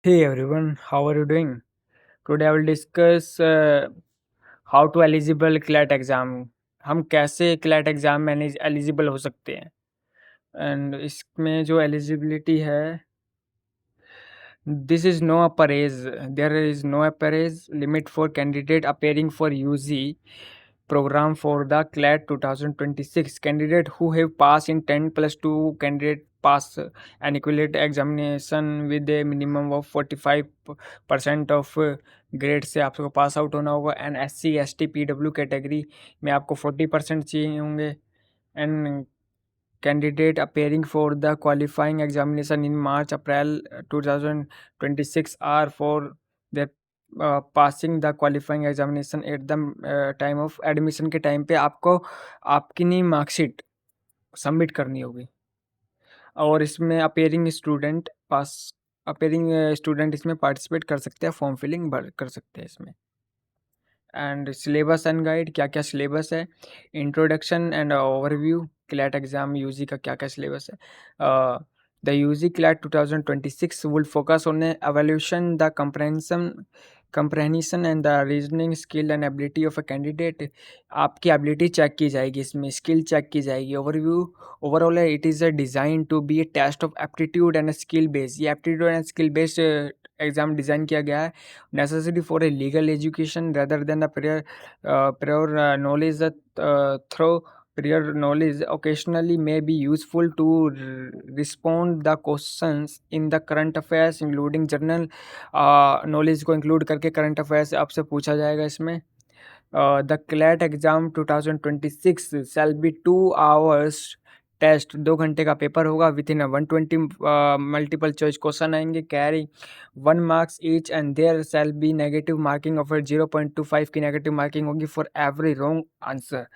Hey everyone, how are you doing? Today I will discuss how to eligible CLAT exam. हम कैसे CLAT exam में eligible हो सकते हैं एंड इसमें जो एलिजिबिलिटी है, this is no upper age, there is no upper age limit for candidate appearing for UG program for the CLAT 2026. Candidate who have passed in 10 plus 2 candidate pass an equivalent examination with a minimum of 45% of grade से आपको pass out होना होगा and SC ST PW category में आपको 40% चाहिए होंगे and candidate appearing for the qualifying examination in March April 2026 are for the passing the qualifying examination at the time of admission के time पे आपको आपकी नहीं मार्कशीट सबमिट करनी होगी और इसमें अपेयरिंग स्टूडेंट इसमें पार्टिसिपेट कर सकते हैं, फॉर्म फिलिंग भर कर सकते हैं इसमें। एंड सिलेबस एंड गाइड, क्या क्या सिलेबस है, introduction and overview, CLAT exam UG का क्या क्या सिलेबस है। The UG CLAT 2026 will focus on evolution the comprehension and the reasoning skill and ability of a candidate. आपकी एबिलिटी चेक की जाएगी, इसमें स्किल चेक की जाएगी। Overview, overall it is a design to be a test of aptitude and skill based. ये aptitude and skill based exam design किया गया है, necessity for a legal education rather than a prior knowledge. Through prior knowledge occasionally may be useful to respond the questions in the current affairs including general knowledge को include करके current affairs आपसे पूछा जाएगा इसमें। The CLAT exam 2026 shall be 2 hours test, 2 घंटे का paper होगा within 120 multiple choice question आएंगे, carry 1 marks each and there shall be negative marking of 0.25 की नेगेटिव मार्किंग होगी for every wrong answer.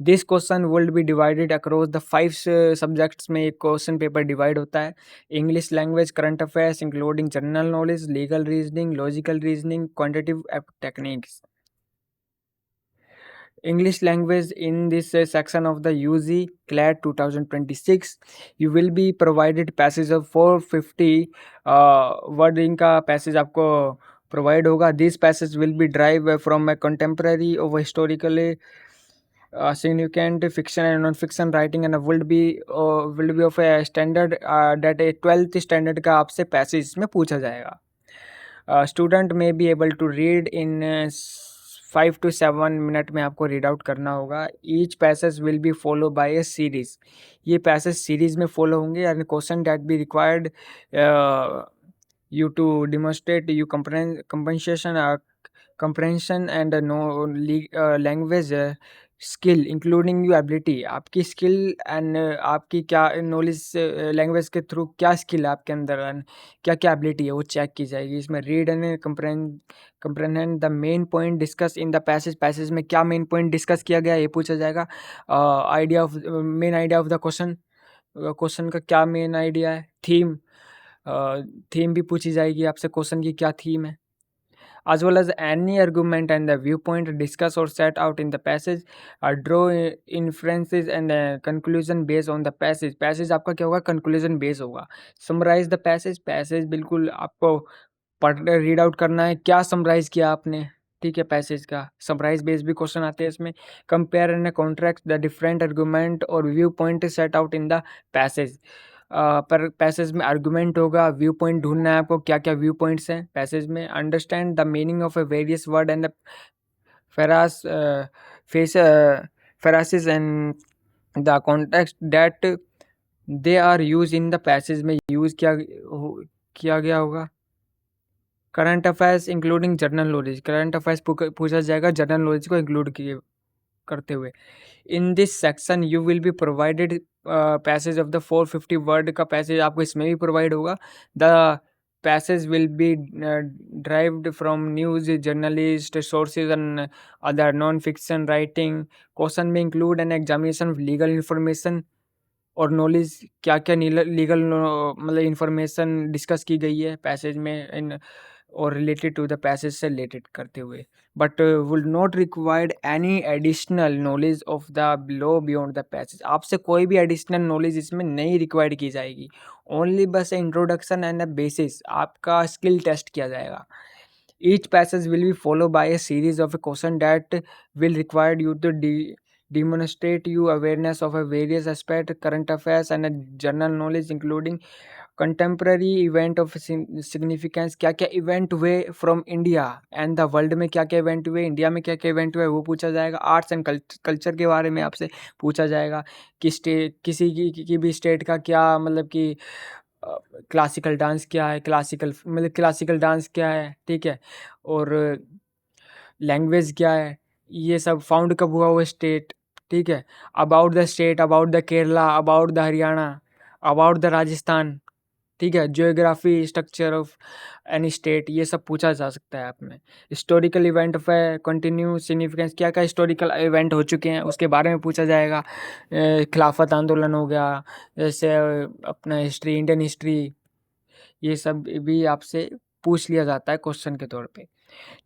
This question will be divided across the 5 subjects में एक question paper divide होता है। English language, current affairs including general knowledge, legal reasoning, logical reasoning, quantitative techniques. English language, in this section of the UG CLAT 2026 you will be provided passage of 450 word इनका passage आपको provide होगा। This passage will B drive from A contemporary of historically significant fiction and non-fiction writing and will be of a standard that a 12th standard का आपसे passage इसमें पूछा जाएगा। Student में be able to read in 5 to 7 minute में आपको read out करना होगा। Each passage will be follow by a series, ये पैसेज सीरीज में फॉलो होंगे and question that be required you to demonstrate you comprehension and language skill including your ability। आपकी skill and आपकी क्या knowledge language के through क्या skill है आपके अंदर एंड क्या क्या एबिलिटी है वो चेक की जाएगी। इसमें read and comprehend the main point discuss in the passage में क्या मेन पॉइंट डिस्कस किया गया ये पूछा जाएगा। Main idea of the question का क्या मेन आइडिया है। थीम भी पूछी जाएगी आपसे, क्वेश्चन की क्या थीम है। as well as any argument and the viewpoint discussed or set out in the passage, draw inferences and conclusion based on the passage आपका क्या होगा, conclusion based होगा। summarize the passage बिल्कुल आपको पढ़ रीड आउट करना है, क्या समराइज किया आपने, ठीक है। पैसेज का समराइज बेस्ड भी क्वेश्चन आते हैं इसमें। Compare and contract the different argument और view point set out in the passage. पर पैसेज में आर्गूमेंट होगा, व्यू पॉइंट ढूंढना है आपको, क्या क्या व्यू पॉइंट्स हैं पैसेज में। Understand the meaning of a various word and the phrase phrase phrases and the context that they are use in the passage में यूज किया गया होगा। Current affairs including general knowledge, current affairs पूछा जाएगा general knowledge को include किए करते हुए। In this section you will be provided passage of the 450 word का पैसेज आपको इसमें भी प्रोवाइड होगा। The passage will be derived from news journalist sources and other non fiction writing. Question में include an examination legal information और knowledge, क्या क्या legal मतलब इंफॉर्मेशन डिस्कस की गई है पैसेज में। इन और रिलेटेड टू द पैसेज से रिलेटेड करते हुए, but will not required any additional knowledge of the low beyond the passage. आपसे कोई भी एडिशनल नॉलेज इसमें नहीं रिक्वायर्ड की जाएगी, ओनली बस इंट्रोडक्शन एंड द बेसिस, आपका स्किल टेस्ट किया जाएगा। Each passage will be followed by a series of a question that will require you to demonstrate your awareness of a various aspect, current affairs and a general knowledge including contemporary event of significance, क्या क्या event हुए from India and the world में, क्या क्या event हुए India में, क्या क्या इवेंट हुए वो पूछा जाएगा। आर्ट्स एंड कल्चर के बारे में आपसे पूछा जाएगा कि स्टेट किसी की भी स्टेट का क्या मतलब कि क्लासिकल डांस क्या है, क्लासिकल डांस क्या है, ठीक है, और लैंग्वेज क्या है, ये सब फाउंड कब हुआ वो स्टेट, ठीक है, about the state, about the Kerala, about the Haryana, about the Rajasthan, ठीक है, geography structure of any state, ये सब पूछा जा सकता है आप में। Historical event of continue significance, क्या क्या हिस्टोरिकल इवेंट हो चुके हैं उसके बारे में पूछा जाएगा। खिलाफत आंदोलन हो गया, जैसे अपना हिस्ट्री, इंडियन हिस्ट्री, ये सब भी आपसे पूछ लिया जाता है क्वेश्चन के तौर पे।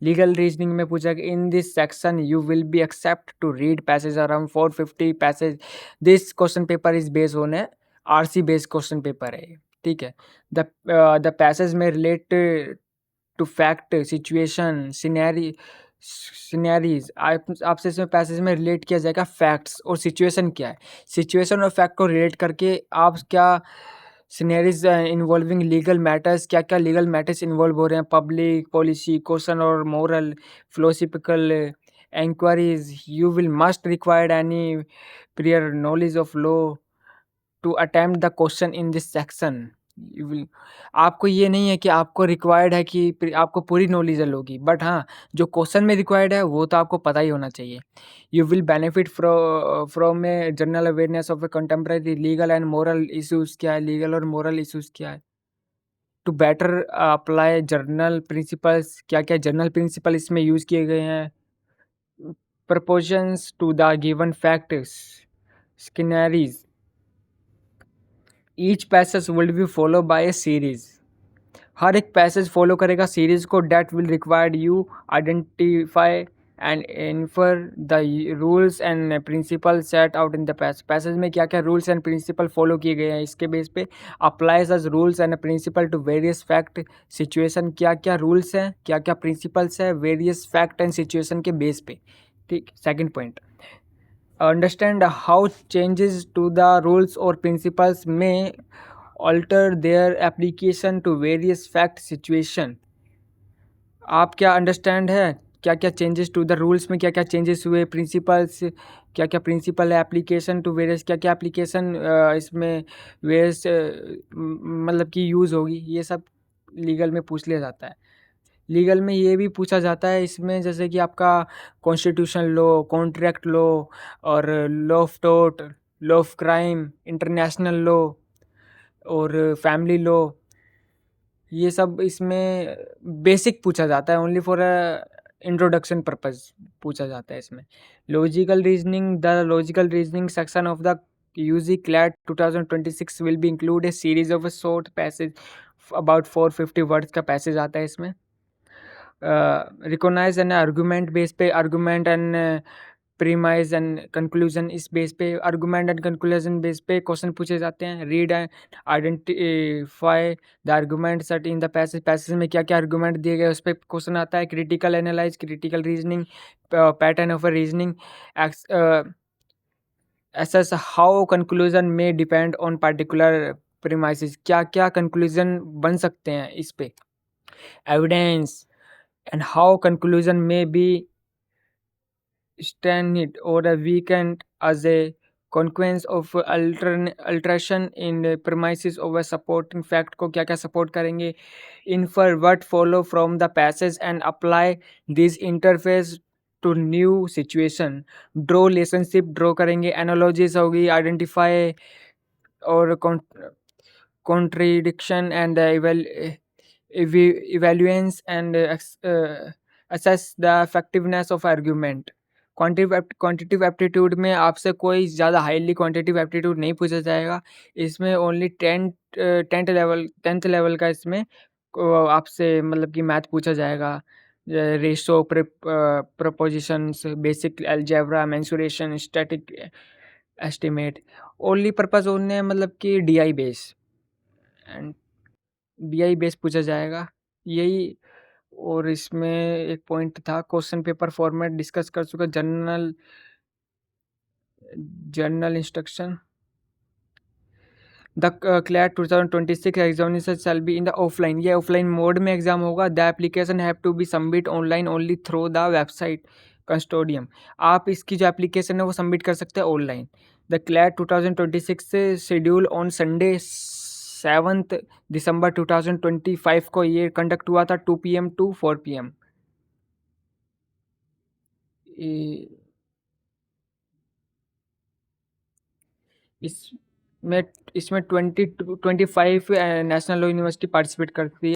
लीगल रीजनिंग में पूछा कि in this section you will be except to read passage around 450 passage. This question paper is based on है आरसी बेस्ड क्वेश्चन पेपर है, ठीक है। द पैसेज में relate to fact, situation, scenarios, आपसे इसमें पैसेज में रिलेट किया जाएगा फैक्ट्स और सिचुएशन क्या है, सिचुएशन और फैक्ट को रिलेट करके आप क्या सिनेरीज इन्वॉल्विंग लीगल मैटर्स, क्या क्या लीगल मैटर्स इन्वॉल्व हो रहे हैं, पब्लिक पॉलिसी, क्वेश्चन और moral, philosophical inquiries, you will must required any prior knowledge of law to attempt the question in this section. You will, आपको ये नहीं है कि आपको रिक्वायर्ड है कि आपको पूरी नॉलेज होगी, बट हाँ जो क्वेश्चन में रिक्वायर्ड है वो तो आपको पता ही होना चाहिए। You will benefit from a general awareness of a contemporary legal and moral issues, क्या है लीगल और मोरल इश्यूज क्या है, to better apply general principles, क्या क्या जर्नल प्रिंसिपल इसमें यूज किए गए हैं, propositions to the given facts, scenarios. Each passage will be follow by a series, हर एक पैसेज फॉलो करेगा सीरीज को, that will required you identify and infer the rules and principle set out in the passage में क्या क्या rules and principle follow किए गए हैं, इसके बेस पे applies as rules and principle to various fact situation, क्या क्या रूल्स हैं, क्या क्या प्रिंसिपल्स है वेरियस फैक्ट एंड सिचुएशन के बेस पे, ठीक। Second point, understand how changes to the rules or principles may alter their application to various fact situation। आप क्या अंडरस्टैंड है क्या क्या चेंजेस टू द रूल्स में, क्या क्या चेंजेस हुए, प्रिंसिपल्स, क्या क्या प्रिंसिपल है, एप्लीकेशन टू वेरियस, क्या क्या एप्लीकेशन इसमें वेरियस मतलब कि यूज़ होगी, ये सब लीगल में पूछ लिया जाता है। लीगल में ये भी पूछा जाता है इसमें, जैसे कि आपका कॉन्स्टिट्यूशन लॉ, कॉन्ट्रैक्ट लॉ और law of tort, law of crime, international law और फैमिली लॉ, ये सब इसमें बेसिक पूछा जाता है, ओनली फॉर इंट्रोडक्शन पर्पज पूछा जाता है इसमें। Logical reasoning section of the UG CLAT 2026 will be include A series of a short passage, about 450 words का पैसेज आता है इसमें। रिकॉग्नाइज एंड आर्गूमेंट बेस पे, argument and premise and conclusion, इस बेस पे आर्गूमेंट एंड कंक्लूजन बेस पे question पूछे जाते हैं। Read and identify the argument set in the passage, passage में क्या क्या आर्गूमेंट दिए गए उस पर क्वेश्चन आता है। Critical analyse, critical reasoning, pattern of reasoning, assess how conclusion may depend on particular premises, क्या क्या conclusion बन सकते हैं इस पे। evidence and how conclusion may be strengthened or weakened as a consequence of alteration in the premises of a supporting fact को क्या क्या support करेंगे। infer what follow from the passage and apply this interface to new situation. Draw relationship draw करेंगे, analogies होगी, identify और contradiction and इवेल्युएंस and assess the effectiveness of argument. Quantitative aptitude में आपसे कोई ज़्यादा हाईली क्वांटिटिव एप्टीट्यूड नहीं पूछा जाएगा, इसमें ओनली टेंथ लेवल का इसमें को आपसे मतलब कि मैथ पूछा जाएगा, ratio, propositions, basic algebra, mensuration, static estimate. Only purpose उन्हें मतलब कि DI base and DI base पूछा जाएगा यही। और इसमें एक पॉइंट था, क्वेश्चन पेपर फॉर्मेट डिस्कस कर चुका। General general instruction, the CLAT 2026 examination shall be in the offline, ये ऑफलाइन मोड में एग्जाम होगा। The application have to be submit online only through the website consortium. आप इसकी जो application है वो सबमिट कर सकते हैं ऑनलाइन। द क्लैट 2026 से शेड्यूल ऑन संडे 7 दिसंबर 2025 को ये कंडक्ट हुआ था 2 PM to 4 PM। इसमें इसमें 25 नेशनल लॉ यूनिवर्सिटी पार्टिसिपेट करती है।